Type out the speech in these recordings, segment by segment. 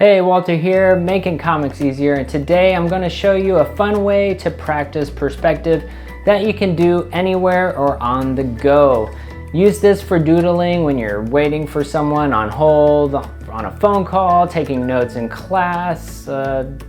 Hey, Walter here, making comics easier, and today I'm going to show you a fun way to practice perspective that you can do anywhere or on the go. Use this for doodling when you're waiting for someone on hold, on a phone call, taking notes in class.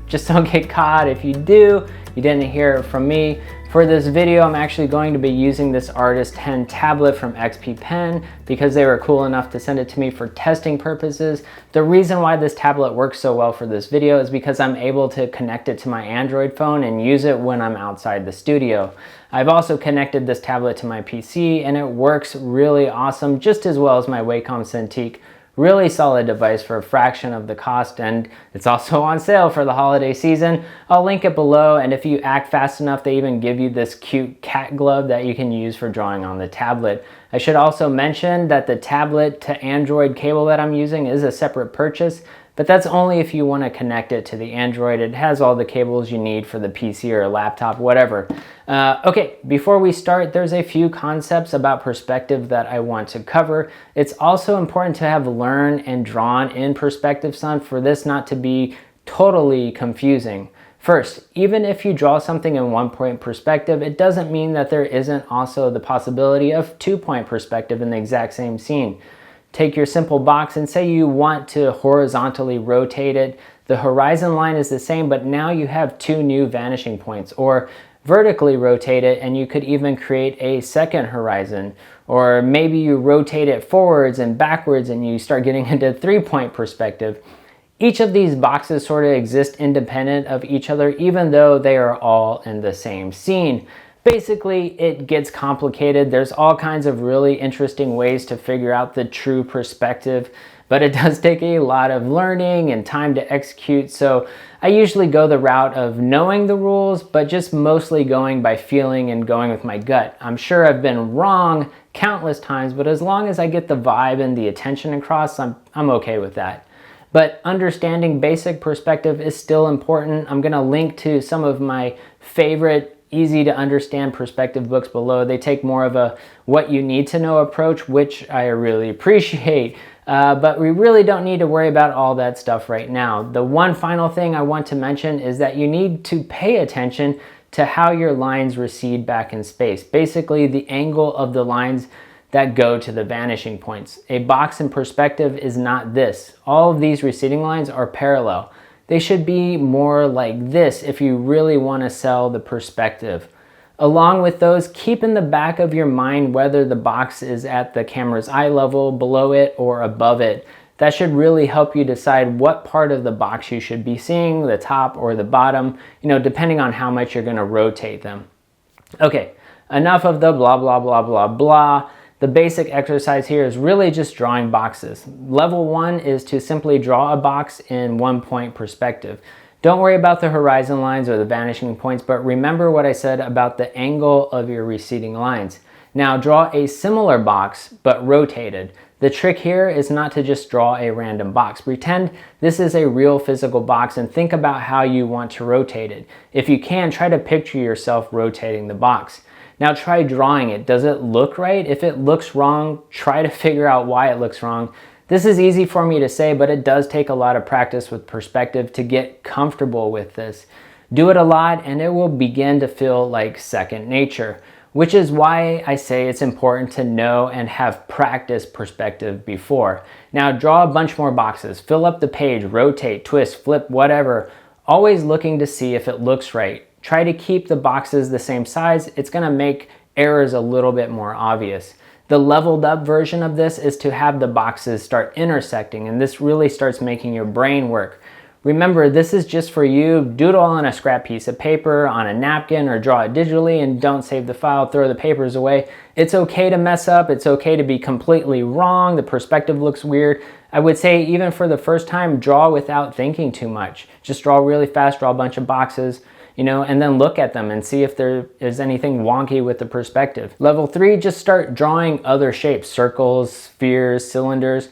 Just don't get caught. If you do, you didn't hear it from me. For this video, I'm actually going to be using this Artist 10 tablet from XP Pen because they were cool enough to send it to me for testing purposes. The reason why this tablet works so well for this video is because I'm able to connect it to my Android phone and use it when I'm outside the studio. I've also connected this tablet to my PC and it works really awesome, just as well as my Wacom Cintiq. Really solid device for a fraction of the cost, and it's also on sale for the holiday season. I'll link it below, and if you act fast enough, they even give you this cute cat glove that you can use for drawing on the tablet. I should also mention that the tablet to Android cable that I'm using is a separate purchase, but that's only if you want to connect it to the Android. It has all the cables you need for the PC or laptop, whatever. Okay, before we start, there's a few concepts about perspective that I want to cover. It's also important to have learned and drawn in perspective some for this not to be totally confusing. First, even if you draw something in 1-point perspective, it doesn't mean that there isn't also the possibility of 2-point perspective in the exact same scene. Take your simple box and say you want to horizontally rotate it. The horizon line is the same, but now you have two new vanishing points. Or vertically rotate it and you could even create a second horizon. Or maybe you rotate it forwards and backwards and you start getting into 3-point perspective. Each of these boxes sort of exist independent of each other, even though they are all in the same scene. Basically, it gets complicated. There's all kinds of really interesting ways to figure out the true perspective, but it does take a lot of learning and time to execute. So I usually go the route of knowing the rules, but just mostly going by feeling and going with my gut. I'm sure I've been wrong countless times, but as long as I get the vibe and the attention across, I'm okay with that. But understanding basic perspective is still important. I'm gonna link to some of my favorite easy to understand perspective books below. They take more of a what you need to know approach, which I really appreciate. But we really don't need to worry about all that stuff right now. The one final thing I want to mention is that you need to pay attention to how your lines recede back in space. Basically, the angle of the lines that go to the vanishing points. A box in perspective is not this. All of these receding lines are parallel. They should be more like this if you really want to sell the perspective. Along with those, keep in the back of your mind whether the box is at the camera's eye level, below it, or above it. That should really help you decide what part of the box you should be seeing, the top or the bottom, depending on how much you're going to rotate them. Okay, enough of the blah, blah, blah, blah, blah. The basic exercise here is really just drawing boxes. Level 1 is to simply draw a box in 1-point perspective. Don't worry about the horizon lines or the vanishing points, but remember what I said about the angle of your receding lines. Now draw a similar box, but rotated. The trick here is not to just draw a random box. Pretend this is a real physical box and think about how you want to rotate it. If you can, try to picture yourself rotating the box. Now try drawing it. Does it look right? If it looks wrong, try to figure out why it looks wrong. This is easy for me to say, but it does take a lot of practice with perspective to get comfortable with this. Do it a lot and it will begin to feel like second nature, which is why I say it's important to know and have practiced perspective before. Now draw a bunch more boxes, fill up the page, rotate, twist, flip, whatever, always looking to see if it looks right. Try to keep the boxes the same size. It's going to make errors a little bit more obvious. The leveled up version of this is to have the boxes start intersecting, and this really starts making your brain work. Remember, this is just for you. Doodle on a scrap piece of paper, on a napkin, or draw it digitally, and don't save the file, throw the papers away. It's okay to mess up. It's okay to be completely wrong. The perspective looks weird. I would say even for the first time, draw without thinking too much. Just draw really fast, draw a bunch of boxes. And then look at them and see if there is anything wonky with the perspective. Level 3, just start drawing other shapes, circles, spheres, cylinders.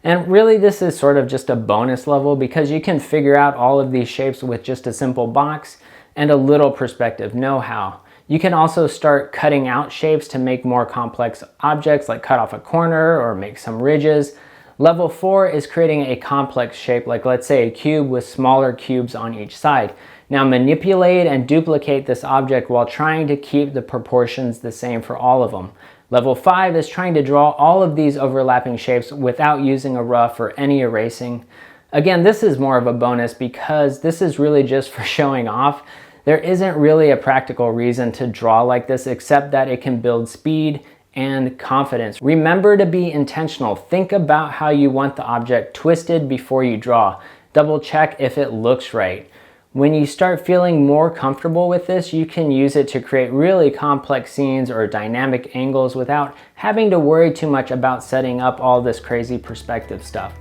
And really this is sort of just a bonus level because you can figure out all of these shapes with just a simple box and a little perspective know-how. You can also start cutting out shapes to make more complex objects, like cut off a corner or make some ridges. Level 4 is creating a complex shape, like let's say a cube with smaller cubes on each side. Now manipulate and duplicate this object while trying to keep the proportions the same for all of them. Level 5 is trying to draw all of these overlapping shapes without using a rough or any erasing. Again, this is more of a bonus because this is really just for showing off. There isn't really a practical reason to draw like this except that it can build speed and confidence. Remember to be intentional. Think about how you want the object twisted before you draw. Double check if it looks right. When you start feeling more comfortable with this, you can use it to create really complex scenes or dynamic angles without having to worry too much about setting up all this crazy perspective stuff.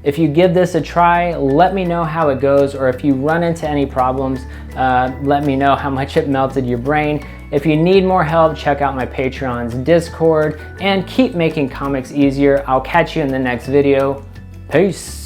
If you give this a try, let me know how it goes, or if you run into any problems, let me know how much it melted your brain. If you need more help, check out my Patreon's Discord, and keep making comics easier. I'll catch you in the next video. Peace.